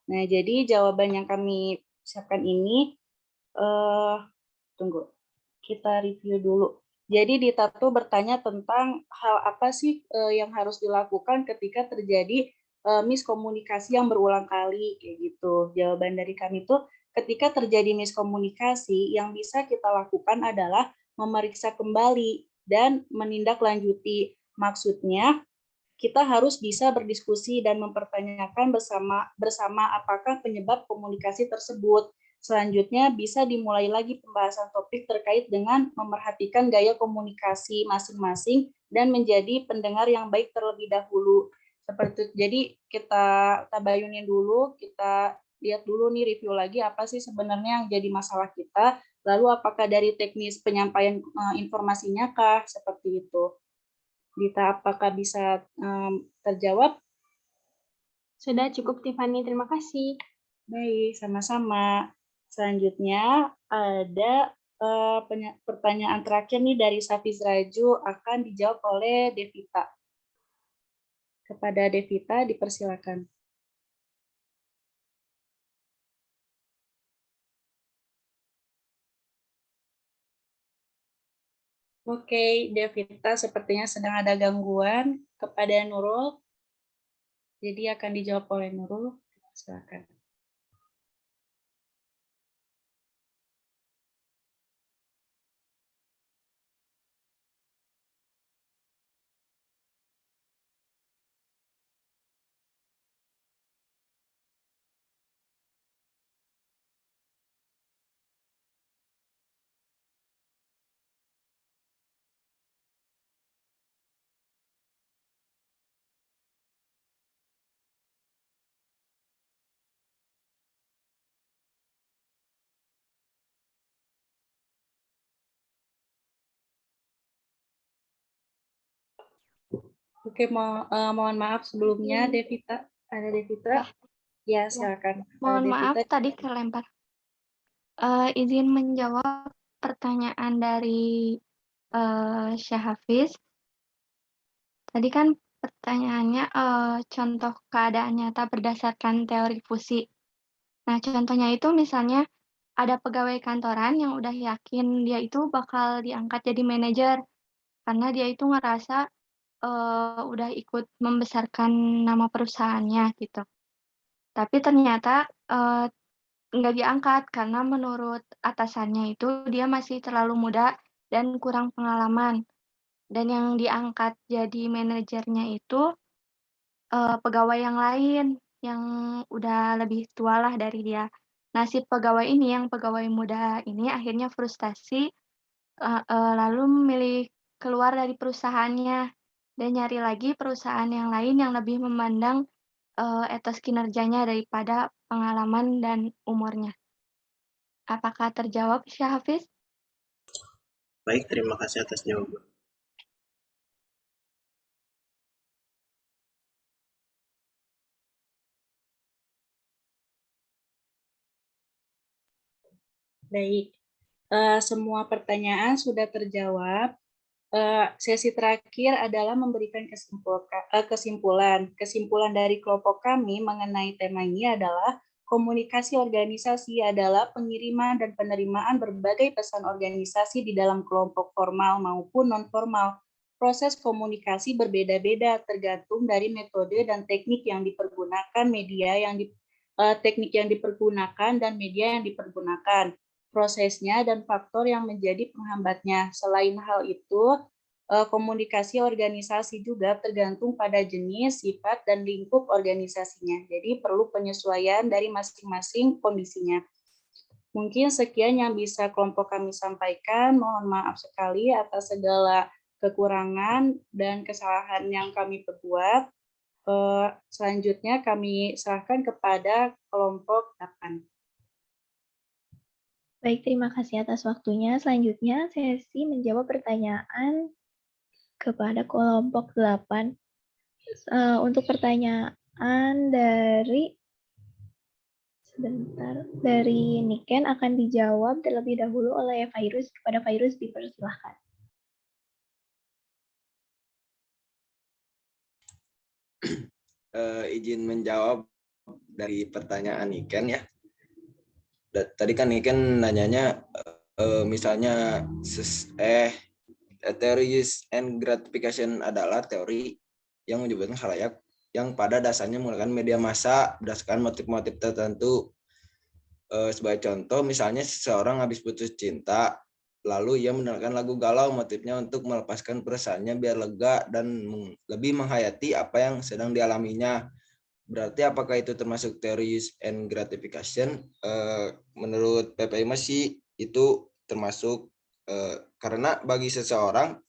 Nah, jadi jawaban yang kami siapkan ini, tunggu, kita review dulu. Jadi Dita tuh bertanya tentang hal apa sih yang harus dilakukan ketika terjadi miskomunikasi yang berulang kali kayak gitu. Jawaban dari kami tuh ketika terjadi miskomunikasi yang bisa kita lakukan adalah memeriksa kembali dan menindaklanjuti. Maksudnya kita harus bisa berdiskusi dan mempertanyakan bersama apakah penyebab komunikasi tersebut Selanjutnya bisa dimulai lagi pembahasan topik terkait dengan memerhatikan gaya komunikasi masing-masing dan menjadi pendengar yang baik terlebih dahulu. Seperti jadi kita tabayunin dulu, kita lihat dulu nih, review lagi apa sih sebenarnya yang jadi masalah kita, lalu apakah dari teknis penyampaian informasinya kah, seperti itu. Dita, apakah bisa terjawab? Sudah cukup, Tiffany. Terima kasih. Baik, sama-sama. Selanjutnya ada pertanyaan terakhir nih dari Safiz Raju, akan dijawab oleh Devita. Kepada Devita dipersilakan. Oke, Devita sepertinya sedang ada gangguan. Kepada Nurul, jadi akan dijawab oleh Nurul. Silakan. Oke, mohon maaf sebelumnya, Devita. Ada Devita? Ya, silakan. Mohon maaf, Devita. tadi kelempar. Izin menjawab pertanyaan dari Syahafiz. Tadi kan pertanyaannya contoh keadaan nyata berdasarkan teori fusi. Nah, contohnya itu misalnya ada pegawai kantoran yang udah yakin dia itu bakal diangkat jadi manajer karena dia itu ngerasa udah ikut membesarkan nama perusahaannya gitu. Tapi ternyata nggak diangkat karena menurut atasannya itu dia masih terlalu muda dan kurang pengalaman. Dan yang diangkat jadi manajernya itu pegawai yang lain yang udah lebih tua lah dari dia. Nah, si pegawai ini, yang pegawai muda ini akhirnya frustasi, lalu memilih keluar dari perusahaannya dan nyari lagi perusahaan yang lain yang lebih memandang etos kinerjanya daripada pengalaman dan umurnya. Apakah terjawab, Syahafiz? Baik, terima kasih atas jawaban. Baik, semua pertanyaan sudah terjawab. Sesi terakhir adalah memberikan kesimpulan. Kesimpulan dari kelompok kami mengenai tema ini adalah komunikasi organisasi adalah pengiriman dan penerimaan berbagai pesan organisasi di dalam kelompok formal maupun non-formal. Proses komunikasi berbeda-beda tergantung dari metode dan teknik yang dipergunakan, teknik yang dipergunakan dan media yang dipergunakan, prosesnya dan faktor yang menjadi penghambatnya. Selain hal itu, komunikasi organisasi juga tergantung pada jenis, sifat, dan lingkup organisasinya. Jadi perlu penyesuaian dari masing-masing kondisinya. Mungkin sekian yang bisa kelompok kami sampaikan. Mohon maaf sekali atas segala kekurangan dan kesalahan yang kami perbuat. Selanjutnya kami serahkan kepada kelompok 8. Baik, terima kasih atas waktunya. Selanjutnya, sesi menjawab pertanyaan kepada kelompok 8. Untuk pertanyaan dari Niken akan dijawab terlebih dahulu oleh Fairuz. Kepada Fairuz dipersilahkan. Izin menjawab dari pertanyaan Niken ya. Tadi kan Niken nanyanya misalnya teori use and gratification adalah teori yang menyebutkan khalayak yang pada dasarnya menggunakan media massa berdasarkan motif-motif tertentu. Sebagai contoh, misalnya seseorang habis putus cinta, lalu ia mendengarkan lagu galau, motifnya untuk melepaskan perasaannya biar lega dan lebih menghayati apa yang sedang dialaminya. Berarti apakah itu termasuk teori use and gratification? Menurut PPI masih itu termasuk karena bagi seseorang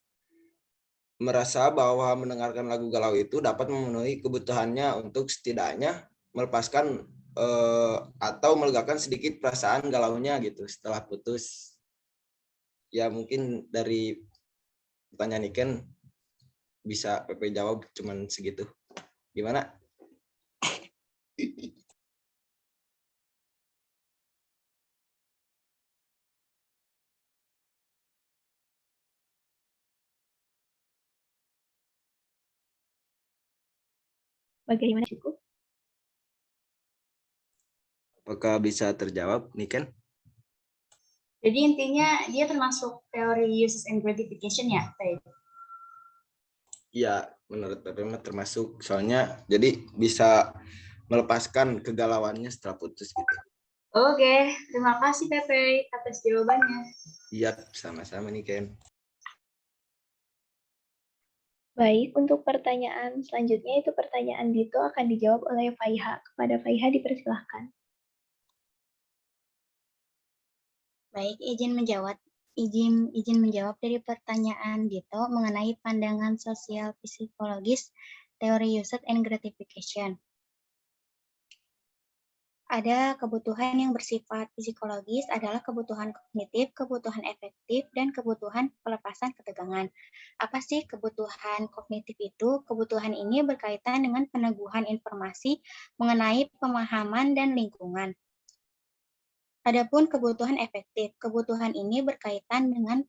merasa bahwa mendengarkan lagu galau itu dapat memenuhi kebutuhannya untuk setidaknya melepaskan atau melegakan sedikit perasaan galaunya gitu setelah putus. Ya mungkin dari pertanyaan Niken bisa PP jawab cuman segitu. Gimana? Bagaimana cukup? Apakah bisa terjawab, Niken? Jadi intinya dia termasuk teori uses and gratification ya, Teh? Iya, menurut PP termasuk. Soalnya jadi bisa melepaskan kegalauannya setelah putus gitu. Oke, terima kasih Pepe atas jawabannya. Iya, sama-sama Niken. Baik, untuk pertanyaan selanjutnya itu pertanyaan Dito akan dijawab oleh Faiha. Kepada Faiha dipersilahkan. Baik, izin menjawab dari pertanyaan Dito mengenai pandangan sosial psikologis teori usage and gratification. Ada kebutuhan yang bersifat psikologis adalah kebutuhan kognitif, kebutuhan efektif, dan kebutuhan pelepasan ketegangan. Apa sih kebutuhan kognitif itu? Kebutuhan ini berkaitan dengan peneguhan informasi mengenai pemahaman dan lingkungan. Adapun kebutuhan efektif, kebutuhan ini berkaitan dengan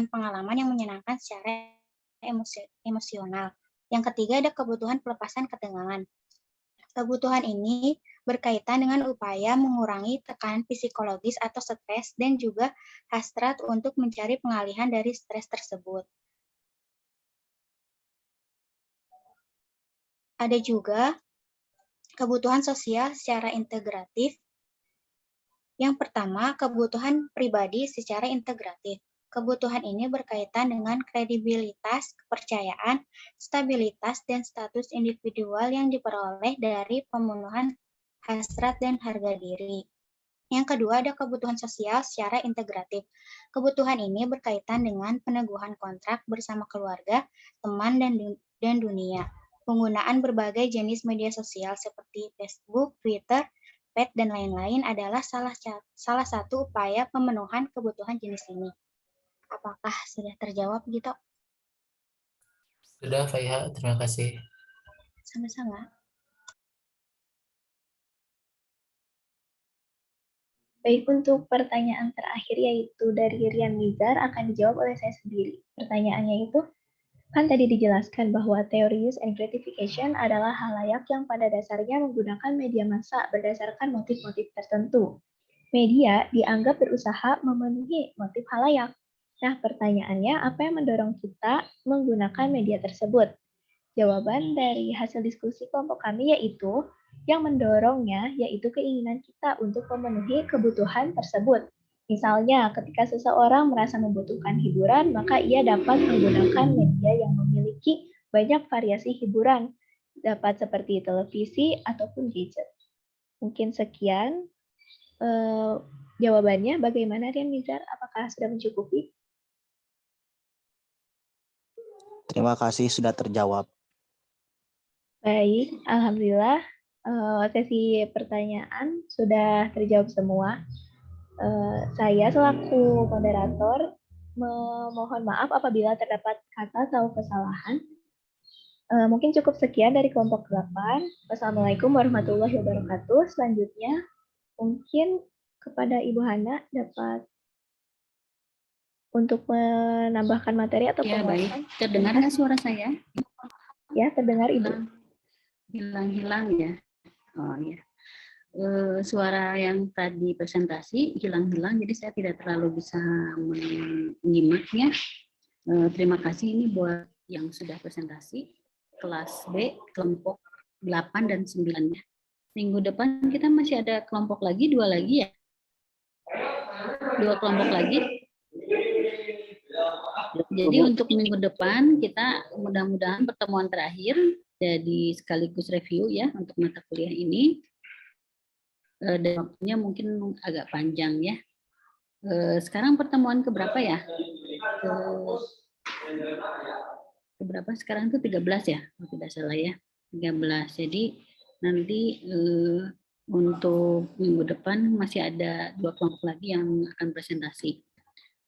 pengalaman yang menyenangkan secara emosional. Yang ketiga ada kebutuhan pelepasan ketegangan. Kebutuhan ini berkaitan dengan upaya mengurangi tekanan psikologis atau stres dan juga hasrat untuk mencari pengalihan dari stres tersebut. Ada juga kebutuhan sosial secara integratif. Yang pertama, kebutuhan pribadi secara integratif. Kebutuhan ini berkaitan dengan kredibilitas, kepercayaan, stabilitas, dan status individual yang diperoleh dari pemenuhan hasrat dan harga diri. Yang kedua, ada kebutuhan sosial secara integratif. Kebutuhan ini berkaitan dengan peneguhan kontrak bersama keluarga, teman, dan dunia. Penggunaan berbagai jenis media sosial seperti Facebook, Twitter, pet, dan lain-lain adalah salah satu upaya pemenuhan kebutuhan jenis ini. Apakah sudah terjawab gitu? Sudah, Faiha. Terima kasih. Sama-sama. Baik, untuk pertanyaan terakhir yaitu dari Rian Nizar akan dijawab oleh saya sendiri. Pertanyaannya itu, kan tadi dijelaskan bahwa teori use and gratification adalah halayak yang pada dasarnya menggunakan media massa berdasarkan motif-motif tertentu. Media dianggap berusaha memenuhi motif halayak. Nah, pertanyaannya, apa yang mendorong kita menggunakan media tersebut? Jawaban dari hasil diskusi kelompok kami yaitu, yang mendorongnya yaitu keinginan kita untuk memenuhi kebutuhan tersebut. Misalnya, ketika seseorang merasa membutuhkan hiburan, maka ia dapat menggunakan media yang memiliki banyak variasi hiburan, dapat seperti televisi ataupun gadget. Mungkin sekian jawabannya. Bagaimana Rian Nizar? Apakah sudah mencukupi? Terima kasih sudah terjawab. Baik, alhamdulillah sesi pertanyaan sudah terjawab semua. Saya selaku moderator memohon maaf apabila terdapat kata atau kesalahan. Mungkin cukup sekian dari kelompok 8. Wassalamualaikum warahmatullahi wabarakatuh. Selanjutnya mungkin kepada Ibu Hana dapat untuk menambahkan materi atau Ya, penguatan. baik. Terdengar nggak suara saya? Ya, terdengar Ibu. Hilang-hilang ya. Oh ya. Suara yang tadi presentasi hilang-hilang, jadi saya tidak terlalu bisa menyimaknya. Terima kasih ini buat yang sudah presentasi kelas B, kelompok 8 dan 9-nya. Minggu depan kita masih ada kelompok lagi, 2 lagi ya? 2 kelompok lagi. Jadi untuk minggu depan kita mudah-mudahan pertemuan terakhir Jadi sekaligus review ya untuk mata kuliah ini. Dan waktunya mungkin agak panjang ya. Sekarang pertemuan keberapa ya? Keberapa sekarang itu 13 ya, kalau tidak salah ya. 13. Jadi nanti untuk minggu depan masih ada 2 kelompok lagi yang akan presentasi.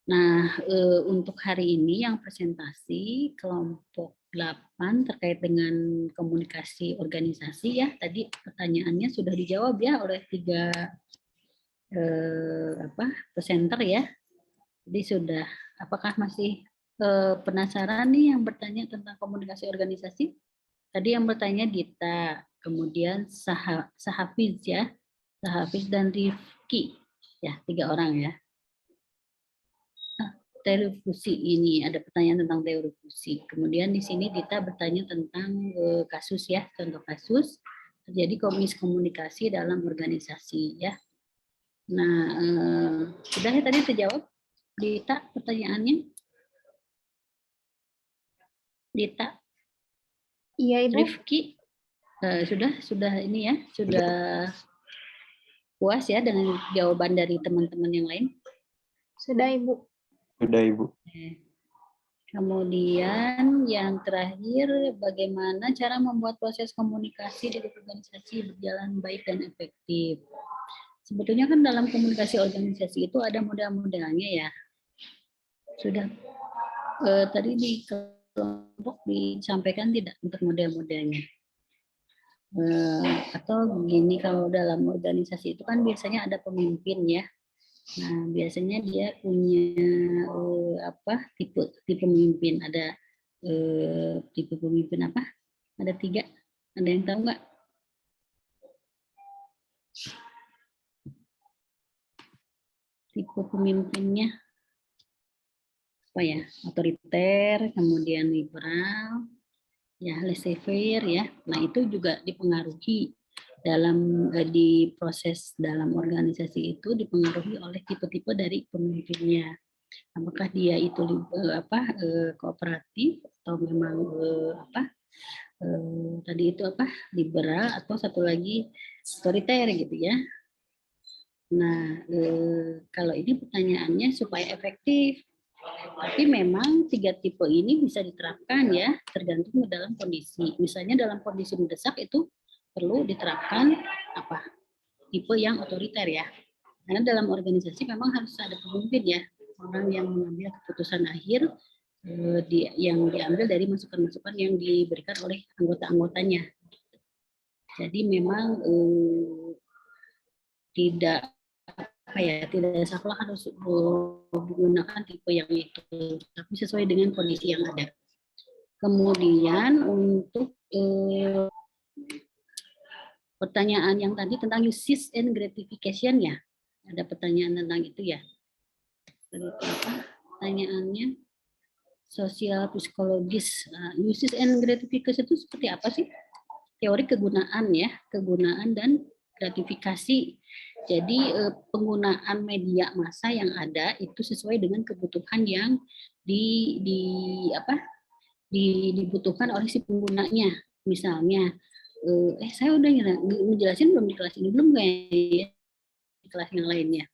Nah, untuk hari ini yang presentasi kelompok 8 terkait dengan komunikasi organisasi ya. Tadi pertanyaannya sudah dijawab ya oleh 3 presenter ya. Jadi sudah, apakah masih penasaran nih yang bertanya tentang komunikasi organisasi? Tadi yang bertanya Dita, kemudian Sahafiz ya, Sahafiz dan Rifki, ya 3 orang ya. Teori fusi ini ada pertanyaan tentang teori fusi. Kemudian di sini Dita bertanya tentang kasus ya, contoh kasus terjadi miskomunikasi dalam organisasi ya. Nah, sudah ya tadi terjawab Dita pertanyaannya? Dita? Iya Ibu. Rifki? Sudah ini ya, sudah puas ya dengan jawaban dari teman-teman yang lain? Sudah Ibu. Sudah Ibu. Kemudian yang terakhir, bagaimana cara membuat proses komunikasi di organisasi berjalan baik dan efektif? Sebetulnya kan dalam komunikasi organisasi itu ada model-modelnya ya. Sudah tadi di kelompok disampaikan tidak untuk model-modelnya? Atau begini, kalau dalam organisasi itu kan biasanya ada pemimpin ya. Nah, biasanya dia punya tipe pemimpin. Ada tipe pemimpin apa? Ada 3. Ada yang tahu nggak? Tipe pemimpinnya apa ya? Otoriter, kemudian liberal, ya laissez-faire ya. Nah, itu juga dipengaruhi dalam di proses dalam organisasi itu dipengaruhi oleh tipe-tipe dari pemimpinnya. Apakah dia itu kooperatif atau memang tadi itu liberal atau satu lagi otoriter gitu ya. Nah, kalau ini pertanyaannya supaya efektif. Tapi memang 3 tipe ini bisa diterapkan ya, tergantung dalam kondisi. Misalnya dalam kondisi mendesak itu perlu diterapkan tipe yang otoriter ya. Karena dalam organisasi memang harus ada pemimpin ya, orang yang mengambil keputusan akhir yang diambil dari masukan-masukan yang diberikan oleh anggota-anggotanya. Jadi memang tidak saklek harus menggunakan tipe yang itu, tapi sesuai dengan kondisi yang ada. Kemudian untuk pertanyaan yang tadi tentang uses and gratification ya, ada pertanyaan tentang itu ya. Pertanyaannya sosial psikologis, uses and gratification itu seperti apa sih? Teori kegunaan ya, kegunaan dan gratifikasi. Jadi penggunaan media massa yang ada itu sesuai dengan kebutuhan yang dibutuhkan oleh si penggunanya. Misalnya, saya udah ngejelasin belum di kelas ini, belum kayak di kelas yang lainnya,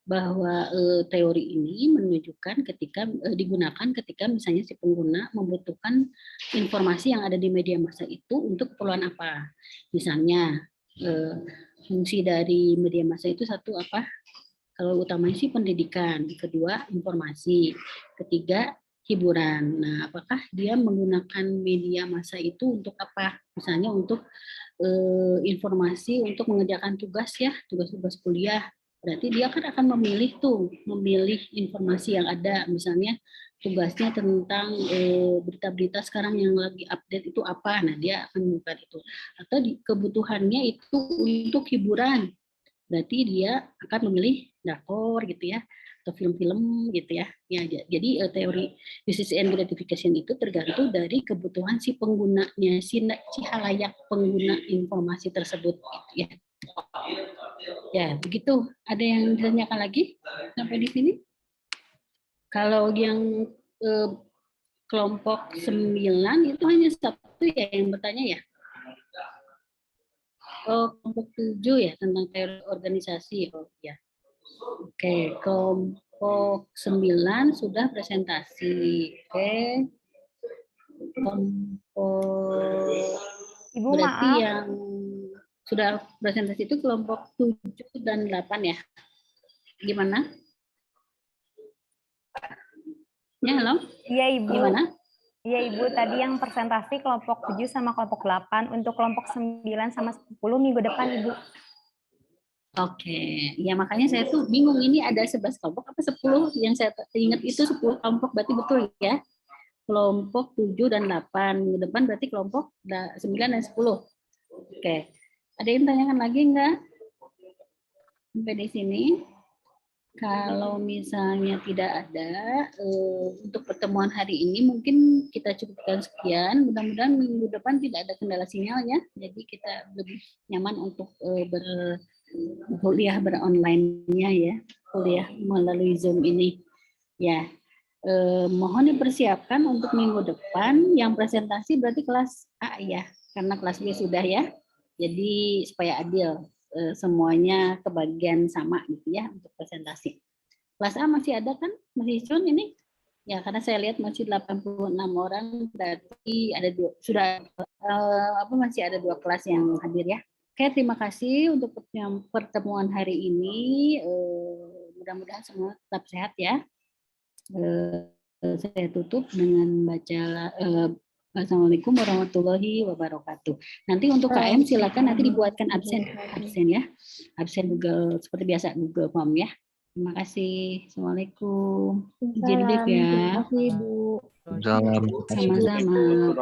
bahwa teori ini menunjukkan ketika digunakan ketika misalnya si pengguna membutuhkan informasi yang ada di media massa itu untuk keperluan apa. Misalnya fungsi dari media massa itu satu apa? Kalau utamanya sih pendidikan, kedua informasi, ketiga hiburan. Nah, apakah dia menggunakan media massa itu untuk apa? Misalnya untuk informasi untuk mengerjakan tugas ya, tugas-tugas kuliah. Berarti dia kan akan memilih informasi yang ada, misalnya tugasnya tentang berita-berita sekarang yang lagi update itu apa, nah dia akan menggunakan itu. Atau kebutuhannya itu untuk hiburan, berarti dia akan memilih drakor gitu ya, atau film-film gitu ya. Jadi teori uses and gratification itu tergantung dari kebutuhan si penggunanya, si halayak pengguna informasi tersebut gitu ya. Ya, begitu. Ada yang ditanyakan lagi sampai di sini? Kalau yang kelompok 9 itu hanya satu ya yang bertanya ya? Oh, kelompok 7 ya tentang teori organisasi. Oh ya. Oke, kelompok 9 sudah presentasi. Oke. Kelompok Ibu berarti maaf. yang sudah presentasi itu kelompok 7 dan 8 ya. Gimana? Ya, halo? Iya, Ibu. Gimana? Iya, Ibu. Tadi yang presentasi kelompok 7 sama kelompok 8. Untuk kelompok 9 sama 10 minggu depan, Ibu. Oke. Ya makanya saya tuh bingung ini ada 11 kelompok apa 10? Yang saya ingat itu 10 kelompok, berarti betul ya. Kelompok 7 dan 8. Minggu depan berarti kelompok 9 dan 10. Oke. Ada yang tanyakan lagi enggak? Sampai di sini. Kalau misalnya tidak ada, untuk pertemuan hari ini mungkin kita cukupkan sekian. Mudah-mudahan minggu depan tidak ada kendala sinyal ya. Jadi kita lebih nyaman untuk kuliah beronline-nya ya. Kuliah melalui Zoom ini. Ya, mohon dipersiapkan untuk minggu depan. Yang presentasi berarti kelas A ya. Karena kelas B sudah ya. Jadi supaya adil. Semuanya kebagian sama gitu ya untuk presentasi. Kelas A masih ada kan? Masih Sun ini? Ya, karena saya lihat masih 86 orang, berarti ada sudah masih ada 2 kelas yang hadir ya. Oke, terima kasih untuk pertemuan hari ini. Mudah-mudahan semua tetap sehat ya. Saya tutup dengan baca Assalamualaikum warahmatullahi wabarakatuh. Nanti untuk KM silakan nanti dibuatkan absen ya. Absen Google seperti biasa Google Form ya. Terima kasih. Assalamualaikum. Izin live ya. Terima kasih, Ibu. Sama-sama.